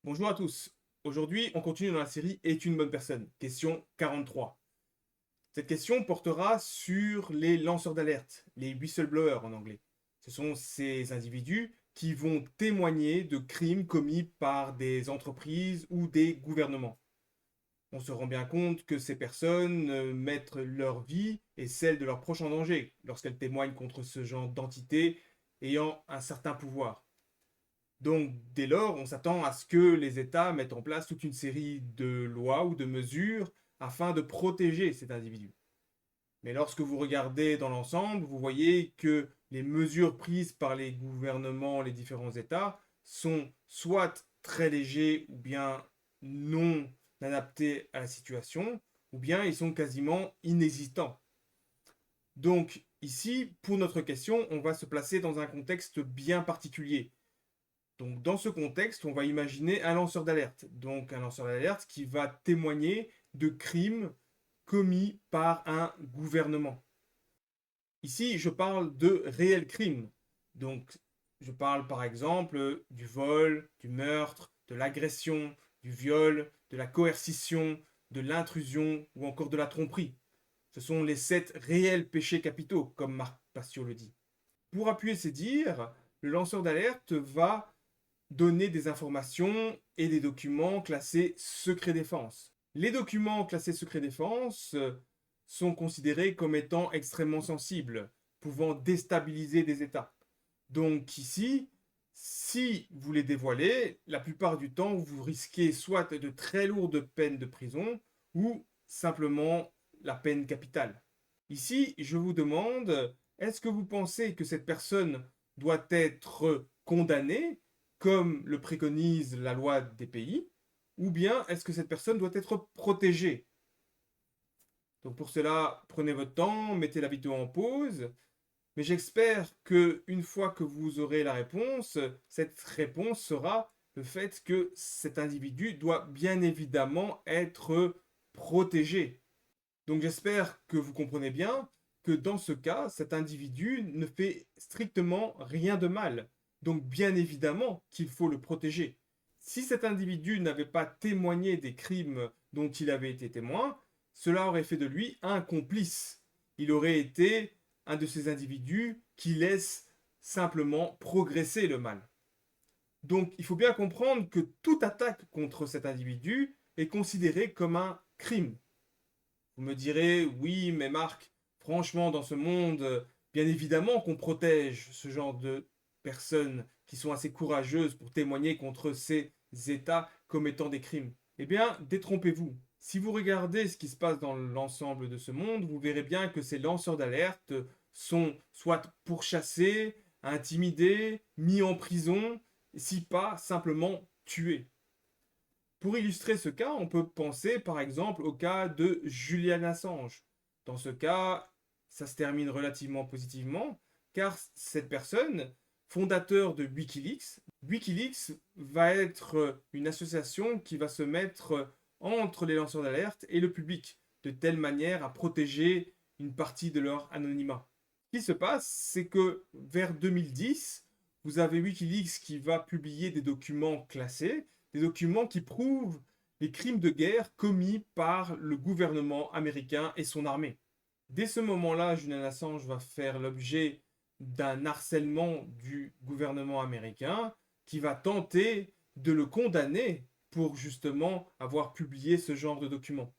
Bonjour à tous. Aujourd'hui, on continue dans la série Est-tu une bonne personne? Question 43. Cette question portera sur les lanceurs d'alerte, les whistleblowers en anglais. Ce sont ces individus qui vont témoigner de crimes commis par des entreprises ou des gouvernements. On se rend bien compte que ces personnes mettent leur vie et celle de leurs proches en danger lorsqu'elles témoignent contre ce genre d'entités ayant un certain pouvoir. Donc, dès lors, on s'attend à ce que les États mettent en place toute une série de lois ou de mesures afin de protéger cet individu. Mais lorsque vous regardez dans l'ensemble, vous voyez que les mesures prises par les gouvernements, les différents États, sont soit très légers ou bien non adaptés à la situation, ou bien ils sont quasiment inexistants. Donc, ici, pour notre question, on va se placer dans un contexte bien particulier. Donc, dans ce contexte, on va imaginer un lanceur d'alerte. Donc, un lanceur d'alerte qui va témoigner de crimes commis par un gouvernement. Ici, je parle de réels crimes. Donc, je parle par exemple du vol, du meurtre, de l'agression, du viol, de la coercition, de l'intrusion ou encore de la tromperie. Ce sont les 7 réels péchés capitaux, comme Marc Passio le dit. Pour appuyer ces dires, le lanceur d'alerte va donner des informations et des documents classés secret défense. Les documents classés secret défense sont considérés comme étant extrêmement sensibles, pouvant déstabiliser des États. Donc ici, si vous les dévoilez, la plupart du temps, vous risquez soit de très lourdes peines de prison ou simplement la peine capitale. Ici, je vous demande, est-ce que vous pensez que cette personne doit être condamnée comme le préconise la loi des pays, ou bien est-ce que cette personne doit être protégée? Donc pour cela, prenez votre temps, mettez la vidéo en pause, mais j'espère que une fois que vous aurez la réponse, cette réponse sera le fait que cet individu doit bien évidemment être protégé. Donc j'espère que vous comprenez bien que dans ce cas, cet individu ne fait strictement rien de mal. Donc bien évidemment qu'il faut le protéger. Si cet individu n'avait pas témoigné des crimes dont il avait été témoin, cela aurait fait de lui un complice. Il aurait été un de ces individus qui laissent simplement progresser le mal. Donc il faut bien comprendre que toute attaque contre cet individu est considérée comme un crime. Vous me direz, oui, mais Marc, franchement, dans ce monde, bien évidemment qu'on protège ce genre de personnes qui sont assez courageuses pour témoigner contre ces États commettant des crimes. Eh bien, détrompez-vous. Si vous regardez ce qui se passe dans l'ensemble de ce monde, vous verrez bien que ces lanceurs d'alerte sont soit pourchassés, intimidés, mis en prison, si pas simplement tués. Pour illustrer ce cas, on peut penser par exemple au cas de Julian Assange. Dans ce cas, ça se termine relativement positivement, car cette personne, fondateur de Wikileaks, Wikileaks va être une association qui va se mettre entre les lanceurs d'alerte et le public, de telle manière à protéger une partie de leur anonymat. Ce qui se passe, c'est que vers 2010, vous avez Wikileaks qui va publier des documents classés, des documents qui prouvent les crimes de guerre commis par le gouvernement américain et son armée. Dès ce moment-là, Julian Assange va faire l'objet d'un harcèlement du gouvernement américain qui va tenter de le condamner pour justement avoir publié ce genre de documents.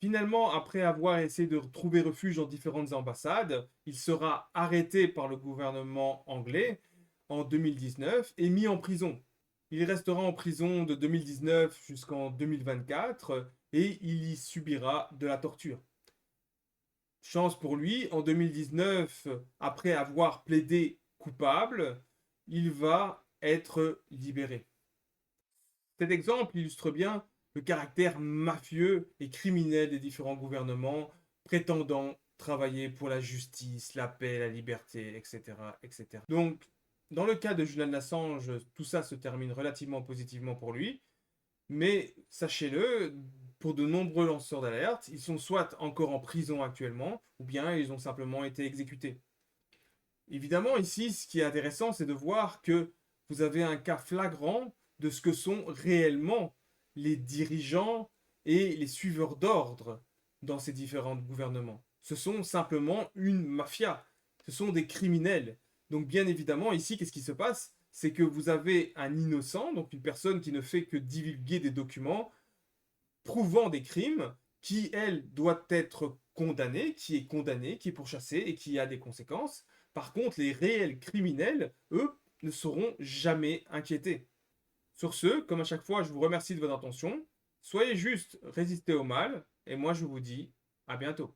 Finalement, après avoir essayé de trouver refuge dans différentes ambassades, il sera arrêté par le gouvernement anglais en 2019 et mis en prison. Il restera en prison de 2019 jusqu'en 2024 et il y subira de la torture. Chance pour lui, en 2019, après avoir plaidé coupable, il va être libéré. Cet exemple illustre bien le caractère mafieux et criminel des différents gouvernements prétendant travailler pour la justice, la paix, la liberté, etc. etc. Donc, dans le cas de Julian Assange, tout ça se termine relativement positivement pour lui, mais sachez-le, pour de nombreux lanceurs d'alerte, ils sont soit encore en prison actuellement, ou bien ils ont simplement été exécutés. Évidemment, ici, ce qui est intéressant, c'est de voir que vous avez un cas flagrant de ce que sont réellement les dirigeants et les suiveurs d'ordre dans ces différents gouvernements. Ce sont simplement une mafia, ce sont des criminels. Donc bien évidemment, ici, qu'est-ce qui se passe? C'est que vous avez un innocent, donc une personne qui ne fait que divulguer des documents prouvant des crimes, qui, elle, doit être condamnée, qui est pourchassée et qui a des conséquences. Par contre, les réels criminels, eux, ne seront jamais inquiétés. Sur ce, comme à chaque fois, je vous remercie de votre attention. Soyez juste, résistez au mal, et moi je vous dis à bientôt.